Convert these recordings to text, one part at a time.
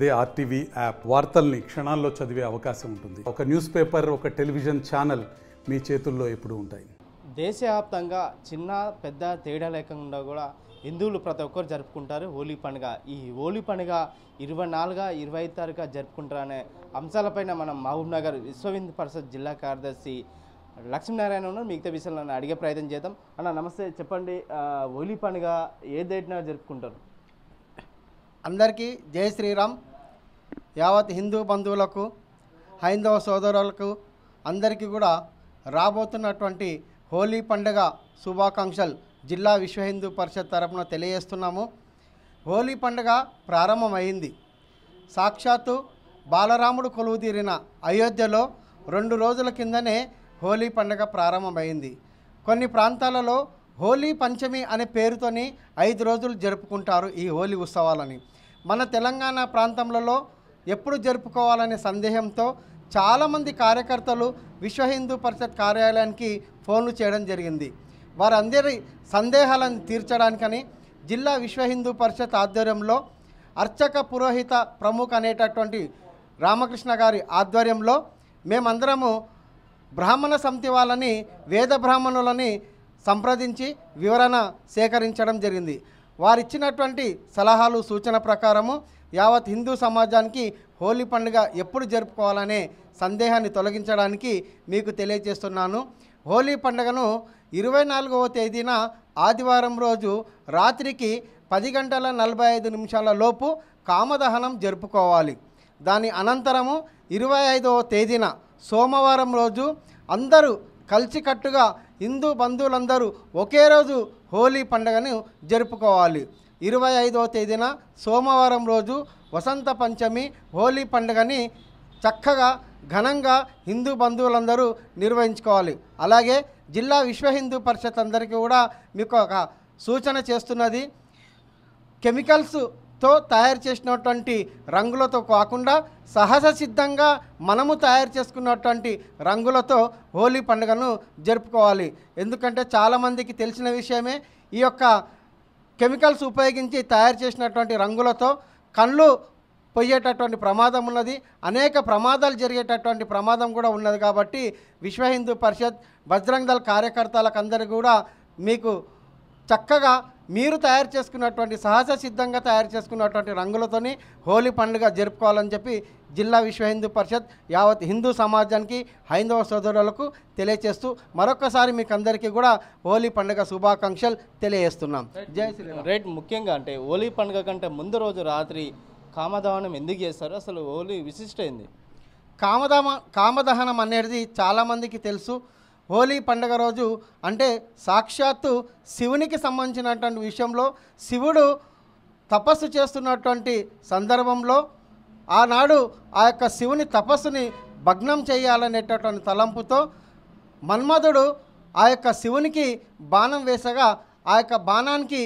అదే RTV app వార్తల్ని క్షణాల్లో చదివే అవకాశం ఉంటుంది. ఒక న్యూస్ పేపర్, ఒక టెలివిజన్ ఛానల్ మీ చేతుల్లో ఎప్పుడూ ఉంటాయి. దేశవ్యాప్తంగా చిన్న పెద్ద తేడా లేకుండా కూడా హిందువులు ప్రతి ఒక్కరు జరుపుకుంటారు హోలీ పండుగ. ఈ హోలీ పండుగ 24, 25 తారీఖు జరుపుకుంటారనే అంశాలపైన మనం మహబూబ్ నగర్ విశ్వ హిందూ పరిషత్ జిల్లా కార్యదర్శి లక్ష్మీనారాయణ ఉన్నారు. మిగతా విషయాలను అడిగే ప్రయత్నం చేద్దాం. అన్న నమస్తే, చెప్పండి, హోలీ పండుగ ఏ డేట్న జరుపుకుంటారు? అందరికీ జై శ్రీరామ్. యావత్ హిందూ బంధువులకు, హైందవ సోదరులకు అందరికీ కూడా రాబోతున్నటువంటి హోలీ పండుగ శుభాకాంక్షలు జిల్లా విశ్వ హిందూ పరిషత్ తరపున తెలియజేస్తున్నాము. హోలీ పండుగ ప్రారంభమైంది. సాక్షాత్తు బాలరాముడు కొలువుదీరిన అయోధ్యలో 2 రోజుల కిందనే హోలీ పండుగ ప్రారంభమైంది. కొన్ని ప్రాంతాలలో హోలీ పంచమి అనే పేరుతోని 5 రోజులు జరుపుకుంటారు ఈ హోలీ ఉత్సవాలని. మన తెలంగాణ ప్రాంతంలో ఎప్పుడు జరుపుకోవాలనే సందేహంతో చాలామంది కార్యకర్తలు విశ్వ హిందూ పరిషత్ కార్యాలయానికి ఫోన్లు చేయడం జరిగింది. వారందరి సందేహాలను తీర్చడానికని జిల్లా విశ్వ హిందూ పరిషత్ ఆధ్వర్యంలో అర్చక పురోహిత ప్రముఖ అనేటటువంటి రామకృష్ణ గారి ఆధ్వర్యంలో మేమందరము బ్రాహ్మణ సమితి వాళ్ళని, వేద బ్రాహ్మణులని సంప్రదించి వివరణ సేకరించడం జరిగింది. వారిచ్చినటువంటి సలహాలు సూచన ప్రకారము యావత్ హిందూ సమాజానికి హోలీ పండుగ ఎప్పుడు జరుపుకోవాలనే సందేహాన్ని తొలగించడానికి మీకు తెలియజేస్తున్నాను. హోలీ పండుగను 24వ తేదీన ఆదివారం రోజు రాత్రికి 10:45 లోపు కామదహనం జరుపుకోవాలి. దాని అనంతరము 25వ తేదీన సోమవారం రోజు అందరూ కలిసికట్టుగా హిందూ బంధువులందరూ ఒకే రోజు హోలీ పండుగను జరుపుకోవాలి. 25వ తేదీన సోమవారం రోజు వసంత పంచమి హోలీ పండుగని చక్కగా ఘనంగా హిందూ బంధువులందరూ నిర్వహించుకోవాలి. అలాగే జిల్లా విశ్వ హిందూ పరిషత్ అందరికీ కూడా మీకు ఒక సూచన చేస్తున్నది. కెమికల్స్తో తయారు చేసినటువంటి రంగులతో కాకుండా సహజ సిద్ధంగా మనము తయారు చేసుకున్నటువంటి రంగులతో హోలీ పండుగను జరుపుకోవాలి. ఎందుకంటే చాలామందికి తెలిసిన విషయమే, ఈ యొక్క కెమికల్స్ ఉపయోగించి తయారు చేసినటువంటి రంగులతో కళ్ళు పోయేటటువంటి ప్రమాదం ఉన్నది. అనేక ప్రమాదాలు జరిగేటటువంటి ప్రమాదం కూడా ఉన్నది. కాబట్టి విశ్వ హిందూ పరిషత్ బజరంగ్ దళ్ కార్యకర్తలకు అందరికీ కూడా మీకు చక్కగా మీరు తయారు చేసుకున్నటువంటి సహజ సిద్ధంగా తయారు చేసుకున్నటువంటి రంగులతోని హోలీ పండుగ జరుపుకోవాలని చెప్పి జిల్లా విశ్వ హిందూ పరిషత్ యావత్ హిందూ సమాజానికి, హైందవ సోదరులకు తెలియజేస్తూ మరొకసారి మీకు అందరికీ కూడా హోలీ పండుగ శుభాకాంక్షలు తెలియజేస్తున్నాం. జై శ్రీరామ్. రైట్, ముఖ్యంగా అంటే హోలీ పండుగ కంటే ముందు రోజు రాత్రి కామదహనం ఎందుకు చేస్తారు? అసలు హోలీ విశిష్టమైంది. కామదహనం అనేది చాలామందికి తెలుసు. హోలీ పండుగ రోజు అంటే సాక్షాత్తు శివునికి సంబంధించినటువంటి విషయంలో శివుడు తపస్సు చేస్తున్నటువంటి సందర్భంలో ఆనాడు ఆ యొక్క శివుని తపస్సుని భగ్నం చేయాలనేటటువంటి తలంపుతో మన్మధుడు ఆ యొక్క శివునికి బాణం వేసగా ఆ యొక్క బాణానికి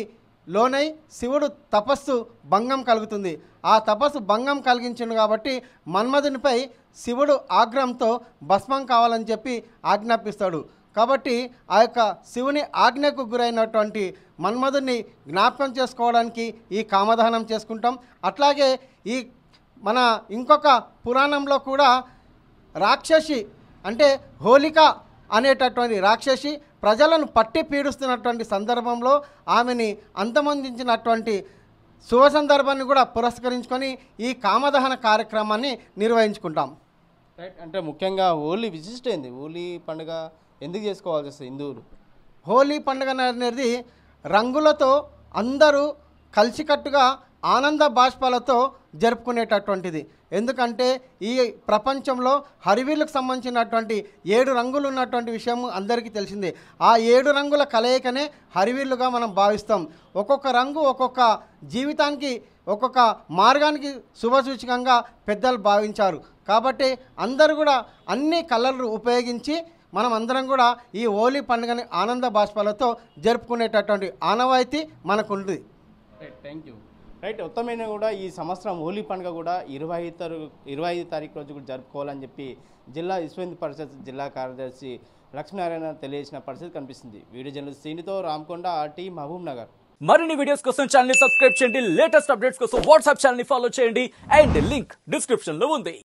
లోనై శివుడు తపస్సు భంగం కలుగుతుంది. ఆ తపస్సు భంగం కలిగించింది కాబట్టి మన్మధునిపై శివుడు ఆగ్రహంతో భస్మం కావాలని చెప్పి ఆజ్ఞాపిస్తాడు. కాబట్టి ఆ యొక్క శివుని ఆజ్ఞకు గురైనటువంటి మన్మధుని జ్ఞాపకం చేసుకోవడానికి ఈ కామదహనం చేసుకుంటాం. అట్లాగే ఈ మన ఇంకొక పురాణంలో కూడా రాక్షసి అంటే హోలిక అనేటటువంటి రాక్షసి ప్రజలను పట్టి పీడిస్తున్నటువంటి సందర్భంలో ఆమెని అంతమొందించినటువంటి శుభ సందర్భాన్ని కూడా పురస్కరించుకొని ఈ కామదహన కార్యక్రమాన్ని నిర్వహించుకుంటాం. రైట్, అంటే ముఖ్యంగా హోలీ విశిష్టమైంది. హోలీ పండుగ ఎందుకు చేసుకోవాల్సి వస్తుంది హిందువులు? హోలీ పండుగ అనేది రంగులతో అందరూ కలిసికట్టుగా ఆనంద బాష్పాలతో జరుపుకునేటటువంటిది. ఎందుకంటే ఈ ప్రపంచంలో హరివిల్లుకు సంబంధించినటువంటి 7 రంగులు ఉన్నటువంటి విషయం అందరికీ తెలిసిందే. ఆ 7 రంగుల కలయికనే హరివిల్లుగా మనం భావిస్తాం. ఒక్కొక్క రంగు ఒక్కొక్క జీవితానికి, ఒక్కొక్క మార్గానికి శుభసూచకంగా పెద్దలు భావించారు. కాబట్టి అందరూ కూడా అన్ని కలర్లు ఉపయోగించి మనం అందరం కూడా ఈ హోలీ పండుగని ఆనంద బాష్పాలతో జరుపుకునేటటువంటి ఆనవాయితీ మనకుంది. Right, thank you. రైట్, మొత్తమైన కూడా ఈ సంవత్సరం హోలీ పండుగ కూడా 25 తారీఖు రోజు కూడా జరుపుకోవాలని చెప్పి జిల్లా విశ్వ హిందూ పరిషత్ జిల్లా కార్యదర్శి లక్ష్మీనారాయణ తెలియజేసిన పరిస్థితి కనిపిస్తుంది. వీడియో జర్నలిస్ట్ శ్రీనితో రామకొండ, ఆర్టీ, మహబూబ్ నగర్. మరిన్ని వీడియోస్ కోసం ఛానల్ ని సబ్స్క్రైబ్ చేయండి, లేటెస్ట్ అప్డేట్స్ కోసం వాట్సాప్ ఛానల్ ని ఫాలో చేయండి అండ్ లింక్ డిస్క్రిప్షన్ లో ఉంది.